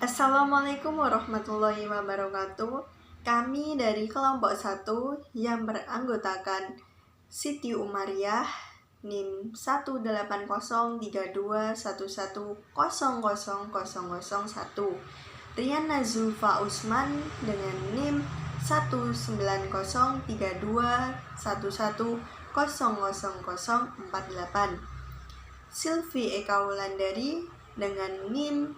Assalamualaikum warahmatullahi wabarakatuh. Kami dari kelompok 1 yang beranggotakan Siti Umariah NIM 1803211000001, Riana Zulfa Usman dengan NIM 1903211000048, Silvi Eka Wulandari dengan NIM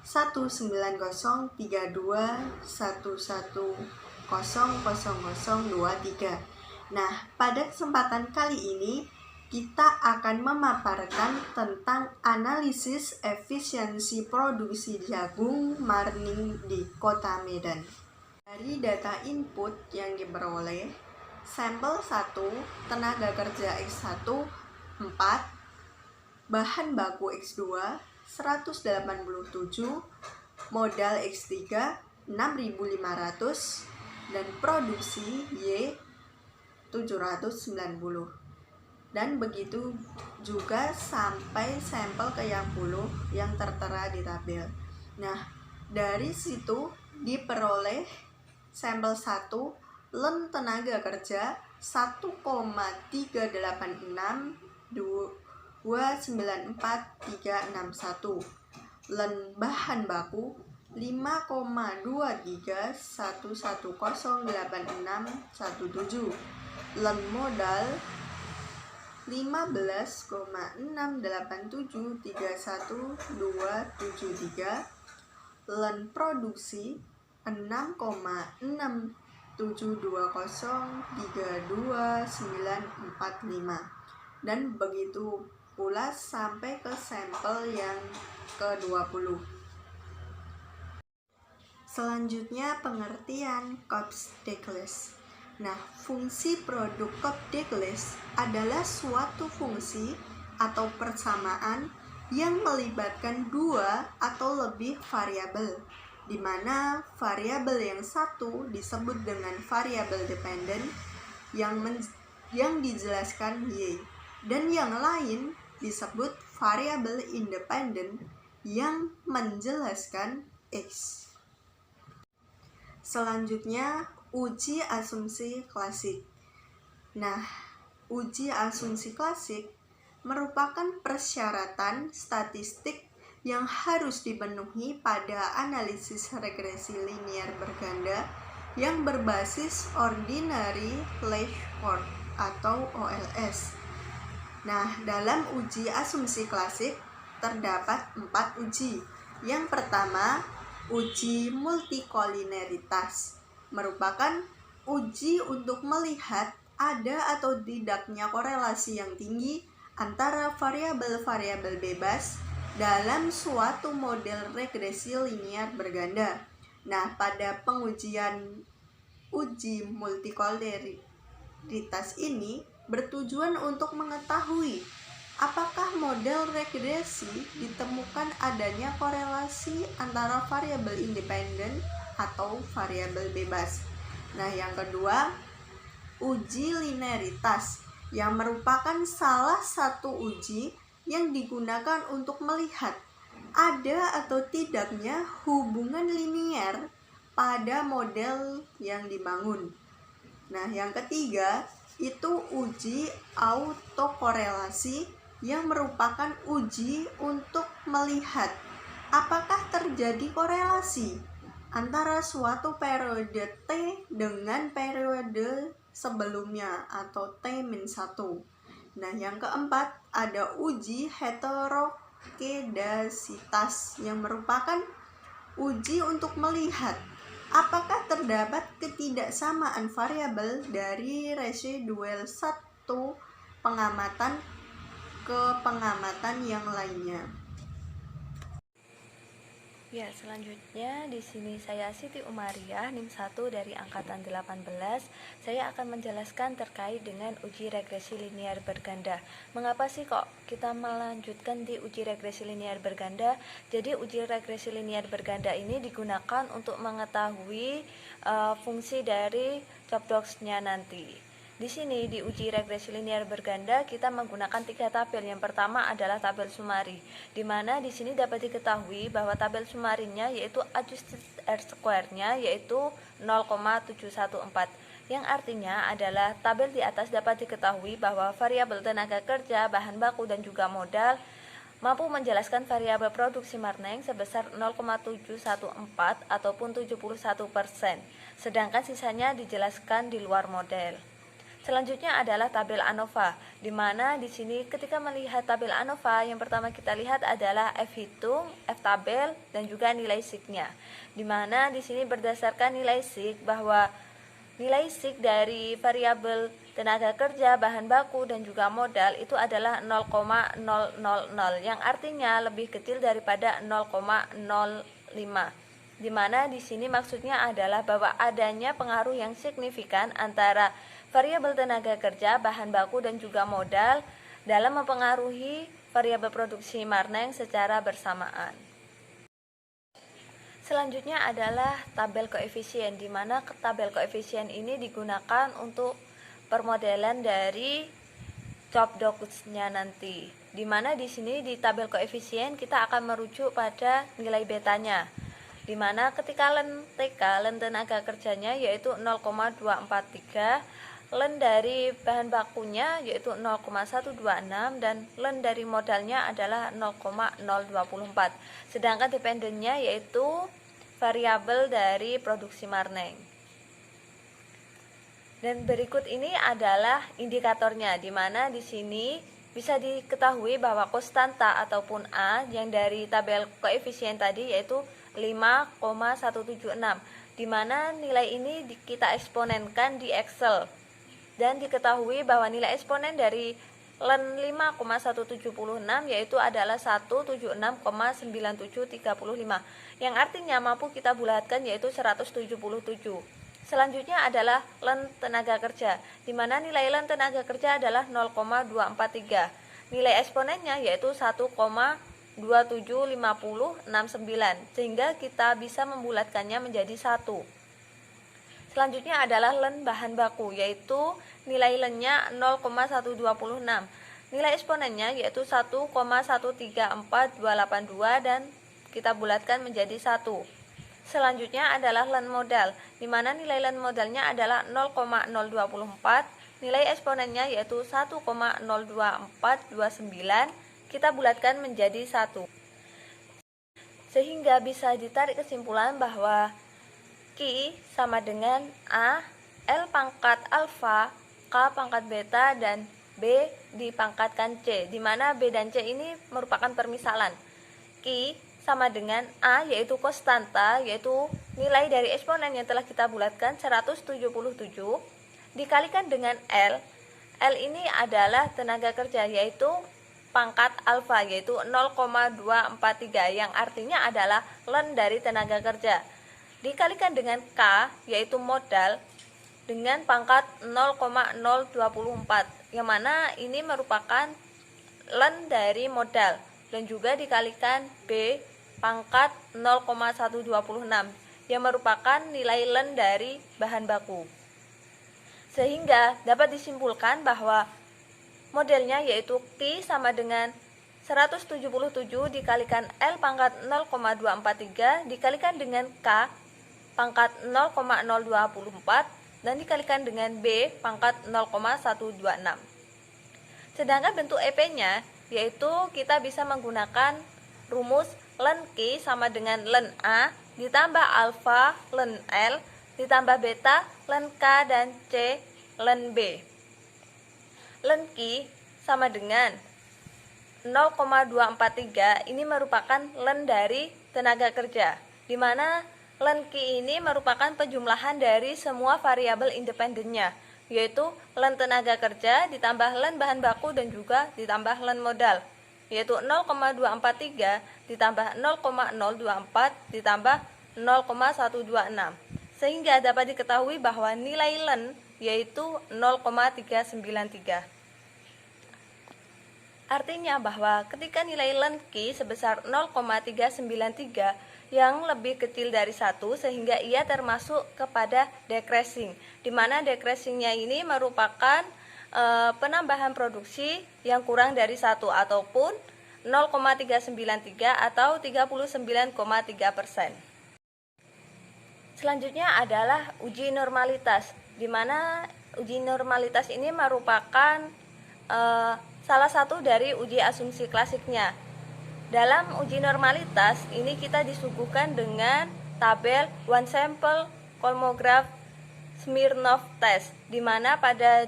1903211000023. Nah, pada kesempatan kali ini kita akan memaparkan tentang analisis efisiensi produksi jagung marning di Kota Medan. Dari data input yang diperoleh, sampel 1 tenaga kerja X1 4, bahan baku X2 187, modal X3 6.500, dan produksi Y 790. Dan begitu juga sampai sampel ke-60 yang tertera di tabel. Nah, dari situ diperoleh sampel 1 len tenaga kerja 1,386,294,361, len bahan baku 5,231108,617, len modal 15,68731,273, len produksi 6,72032,945, dan begitu pula sampai ke sampel yang ke-20. Selanjutnya pengertian Kopf-Declis. Nah, fungsi produk Kopf-Declis adalah suatu fungsi atau persamaan yang melibatkan dua atau lebih variabel, di mana variabel yang satu disebut dengan variabel dependen yang dijelaskan Y, dan yang lain disebut variabel independen yang menjelaskan X. Selanjutnya, uji asumsi klasik. Nah, uji asumsi klasik merupakan persyaratan statistik yang harus dipenuhi pada analisis regresi linear berganda yang berbasis ordinary Lesch-Fordt atau OLS. Nah, dalam uji asumsi klasik terdapat 4 uji. Yang pertama, uji multikolineritas merupakan uji untuk melihat ada atau tidaknya korelasi yang tinggi antara variabel-variabel bebas dalam suatu model regresi linear berganda. Nah, pada pengujian uji multikolineritas ini bertujuan untuk mengetahui apakah model regresi ditemukan adanya korelasi antara variabel independen atau variabel bebas. Nah, yang kedua, uji linearitas yang merupakan salah satu uji yang digunakan untuk melihat ada atau tidaknya hubungan linier pada model yang dibangun. Nah, yang ketiga itu uji autokorelasi yang merupakan uji untuk melihat apakah terjadi korelasi antara suatu periode T dengan periode sebelumnya atau T-1. Nah, yang keempat ada uji heterokedasitas yang merupakan uji untuk melihat apakah terdapat ketidaksamaan variabel dari residual satu pengamatan ke pengamatan yang lainnya. Ya, selanjutnya di sini saya Siti Umariah, NIM 1 dari angkatan 18. Saya akan menjelaskan terkait dengan uji regresi linear berganda. Mengapa sih kok kita melanjutkan di uji regresi linear berganda? Jadi uji regresi linear berganda ini digunakan untuk mengetahui fungsi dari Cobb-Doxnya nanti. Di sini di uji regresi linear berganda kita menggunakan 3 tabel. Yang pertama adalah tabel sumari, di mana di sini dapat diketahui bahwa tabel sumarinya yaitu adjusted R-square-nya yaitu 0,714. Yang artinya adalah tabel di atas dapat diketahui bahwa variabel tenaga kerja, bahan baku dan juga modal mampu menjelaskan variabel produksi Marneng sebesar 0,714 ataupun 71%, sedangkan sisanya dijelaskan di luar model. Selanjutnya adalah tabel ANOVA, di mana di sini ketika melihat tabel ANOVA yang pertama kita lihat adalah F hitung, F tabel, dan juga nilai SIG-nya. Di mana di sini berdasarkan nilai SIG bahwa nilai SIG dari variabel tenaga kerja, bahan baku, dan juga modal itu adalah 0,000, yang artinya lebih kecil daripada 0,05. Di mana di sini maksudnya adalah bahwa adanya pengaruh yang signifikan antara variabel tenaga kerja, bahan baku, dan juga modal dalam mempengaruhi variabel produksi Marneng secara bersamaan. Selanjutnya adalah tabel koefisien, di mana tabel koefisien ini digunakan untuk permodelan dari Chop-Docks-nya nanti. Di mana di sini di tabel koefisien kita akan merujuk pada nilai betanya. Di mana ketika len TK, len tenaga kerjanya yaitu 0,243, len dari bahan bakunya yaitu 0,126 dan len dari modalnya adalah 0,024. Sedangkan dependennya yaitu variabel dari produksi Marneng. Dan berikut ini adalah indikatornya, di mana di sini bisa diketahui bahwa konstanta ataupun A yang dari tabel koefisien tadi yaitu 5,176, di mana nilai ini kita eksponenkan di Excel. Dan diketahui bahwa nilai eksponen dari len 5,176 yaitu adalah 176,9735, yang artinya mampu kita bulatkan yaitu 177. Selanjutnya adalah len tenaga kerja, di mana nilai len tenaga kerja adalah 0,243. Nilai eksponennya yaitu 1,27569, sehingga kita bisa membulatkannya menjadi 1. Selanjutnya adalah len bahan baku, yaitu nilai lennya 0,1226. Nilai eksponennya yaitu 1,134282 dan kita bulatkan menjadi 1. Selanjutnya adalah len modal, di mana nilai len modalnya adalah 0,024. Nilai eksponennya yaitu 1,02429. Kita bulatkan menjadi 1. Sehingga bisa ditarik kesimpulan bahwa Q sama dengan A, L pangkat alfa, K pangkat beta, dan B dipangkatkan C, di mana B dan C ini merupakan permisalan. Q sama dengan A yaitu konstanta, yaitu nilai dari eksponen yang telah kita bulatkan 177, dikalikan dengan L. L ini adalah tenaga kerja yaitu pangkat alfa yaitu 0,243, yang artinya adalah len dari tenaga kerja, dikalikan dengan K yaitu modal dengan pangkat 0,024, yang mana ini merupakan len dari modal, dan juga dikalikan B pangkat 0,126 yang merupakan nilai len dari bahan baku. Sehingga dapat disimpulkan bahwa modelnya yaitu Q sama dengan 177 dikalikan L pangkat 0,243 dikalikan dengan K pangkat 0,024 dan dikalikan dengan B pangkat 0,126. Sedangkan bentuk EP-nya yaitu kita bisa menggunakan rumus len Q sama dengan len A ditambah alfa len L ditambah beta len K dan C len B. Len Q sama dengan 0,243 ini merupakan len dari tenaga kerja, di mana len Q ini merupakan penjumlahan dari semua variabel independennya, yaitu len tenaga kerja ditambah len bahan baku dan juga ditambah len modal, yaitu 0,243 ditambah 0,024 ditambah 0,126, sehingga dapat diketahui bahwa nilai len yaitu 0,393. Artinya bahwa ketika nilai ln Q sebesar 0,393 yang lebih kecil dari 1 sehingga ia termasuk kepada decreasing, di mana decreasingnya ini merupakan penambahan produksi yang kurang dari 1 ataupun 0,393 atau 39,3%. Selanjutnya adalah uji normalitas, di mana uji normalitas ini merupakan salah satu dari uji asumsi klasiknya. Dalam uji normalitas ini kita disuguhkan dengan tabel one sample kolmograph Smirnov test, di mana pada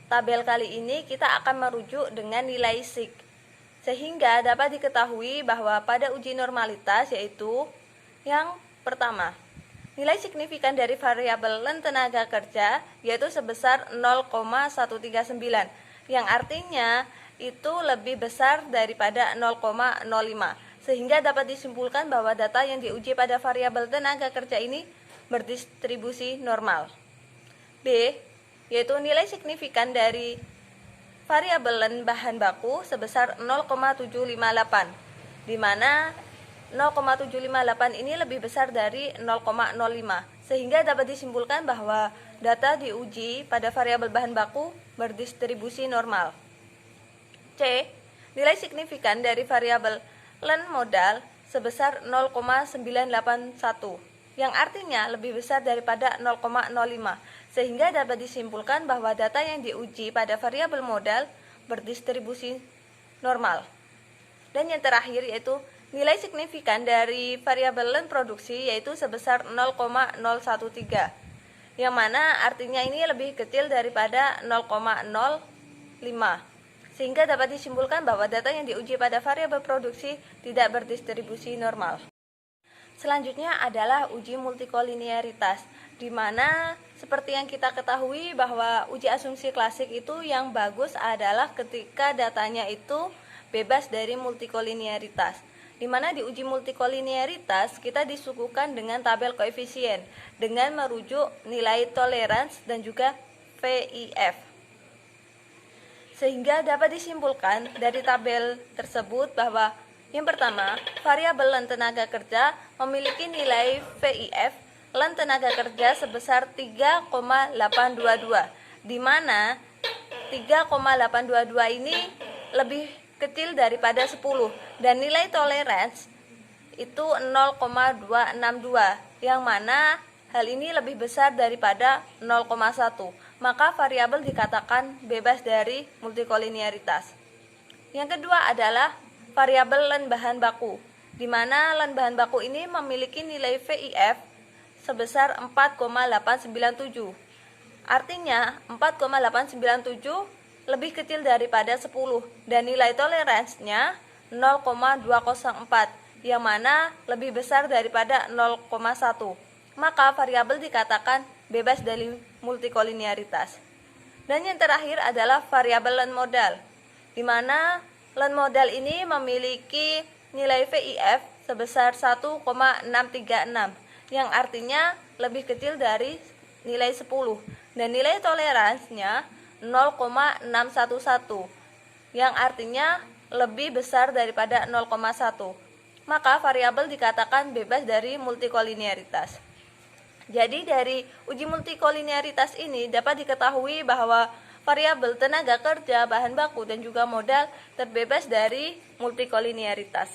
tabel kali ini kita akan merujuk dengan nilai sig, sehingga dapat diketahui bahwa pada uji normalitas yaitu yang pertama, nilai signifikan dari variabel ln tenaga kerja yaitu sebesar 0,139, yang artinya itu lebih besar daripada 0,05, sehingga dapat disimpulkan bahwa data yang diuji pada variabel tenaga kerja ini berdistribusi normal. B, yaitu nilai signifikan dari variabel ln bahan baku sebesar 0,758, di mana 0,758 ini lebih besar dari 0,05, sehingga dapat disimpulkan bahwa data diuji pada variabel bahan baku berdistribusi normal. C, nilai signifikan dari variabel ln modal sebesar 0,981, yang artinya lebih besar daripada 0,05, sehingga dapat disimpulkan bahwa data yang diuji pada variabel modal berdistribusi normal. Dan yang terakhir yaitu nilai signifikan dari variabel ln produksi yaitu sebesar 0,013, yang mana artinya ini lebih kecil daripada 0,05, sehingga dapat disimpulkan bahwa data yang diuji pada variabel produksi tidak berdistribusi normal. Selanjutnya adalah uji multikolinearitas, di mana seperti yang kita ketahui bahwa uji asumsi klasik itu yang bagus adalah ketika datanya itu bebas dari multikolinearitas, di mana di uji multikolinearitas kita disuguhkan dengan tabel koefisien dengan merujuk nilai tolerance dan juga VIF. Sehingga dapat disimpulkan dari tabel tersebut bahwa yang pertama, variabel ln tenaga kerja memiliki nilai VIF ln tenaga kerja sebesar 3,822, di mana 3,822 ini lebih kecil daripada 10 dan nilai tolerance itu 0,262, yang mana hal ini lebih besar daripada 0,1. Maka variabel dikatakan bebas dari multikolinearitas. Yang kedua adalah variabel ln bahan baku, di mana ln bahan baku ini memiliki nilai VIF sebesar 4,897. Artinya 4,897 lebih kecil daripada 10 dan nilai toleransinya 0,204, yang mana lebih besar daripada 0,1. Maka variabel dikatakan bebas dari multikolinearitas. Dan yang terakhir adalah variabel ln modal, di mana ln modal ini memiliki nilai VIF sebesar 1,636, yang artinya lebih kecil dari nilai 10 dan nilai toleransinya 0,611, yang artinya lebih besar daripada 0,1. Maka variabel dikatakan bebas dari multikolinearitas. Jadi dari uji multikolinearitas ini dapat diketahui bahwa variabel tenaga kerja, bahan baku, dan juga modal terbebas dari multikolinearitas.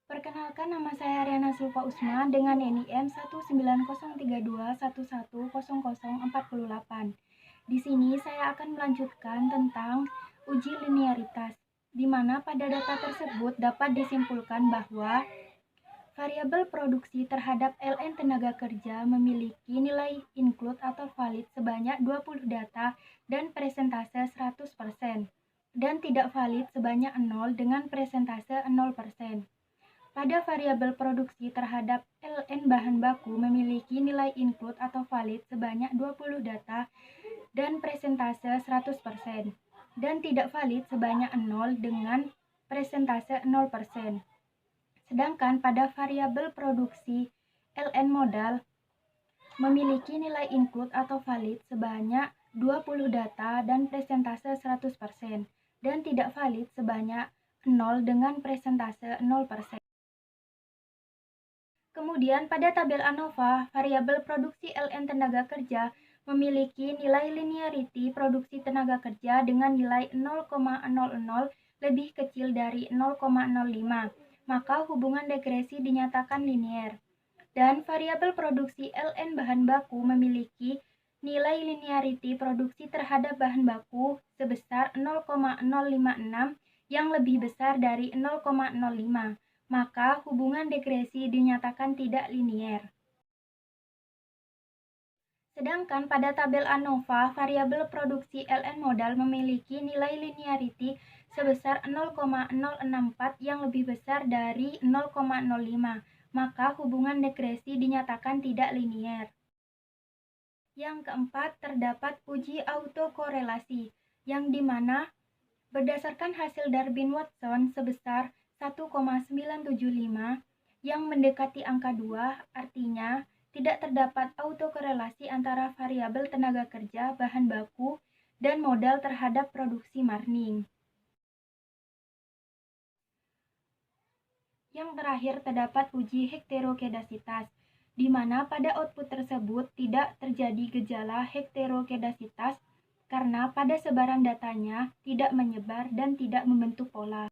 Perkenalkan, nama saya Riana Sulfa Usma dengan NIM 19032110048. Di sini saya akan melanjutkan tentang uji linearitas, di mana pada data tersebut dapat disimpulkan bahwa variabel produksi terhadap ln tenaga kerja memiliki nilai include atau valid sebanyak 20 data dan presentase 100%, dan tidak valid sebanyak 0 dengan presentase 0%. Pada variabel produksi terhadap ln bahan baku memiliki nilai include atau valid sebanyak 20 data dan presentase 100%, dan tidak valid sebanyak 0 dengan presentase 0%. Sedangkan pada variabel produksi ln modal memiliki nilai include atau valid sebanyak 20 data dan presentase 100%, dan tidak valid sebanyak 0 dengan presentase 0%. Kemudian pada tabel ANOVA, variabel produksi LN tenaga kerja memiliki nilai linearity produksi tenaga kerja dengan nilai 0,00 lebih kecil dari 0,05, maka hubungan degresi dinyatakan linier. Dan variabel produksi LN bahan baku memiliki nilai linearity produksi terhadap bahan baku sebesar 0,056 yang lebih besar dari 0,05, maka hubungan degresi dinyatakan tidak linier. Sedangkan pada tabel ANOVA, variabel produksi LN modal memiliki nilai linearity sebesar 0,064 yang lebih besar dari 0,05, maka hubungan degresi dinyatakan tidak linier. Yang keempat, terdapat uji autokorelasi, yang dimana berdasarkan hasil Darwin-Watson sebesar 1,975 yang mendekati angka 2, artinya tidak terdapat autokorelasi antara variabel tenaga kerja, bahan baku, dan modal terhadap produksi marning. Yang terakhir, terdapat uji heterokedasitas, di mana pada output tersebut tidak terjadi gejala heterokedasitas karena pada sebaran datanya tidak menyebar dan tidak membentuk pola.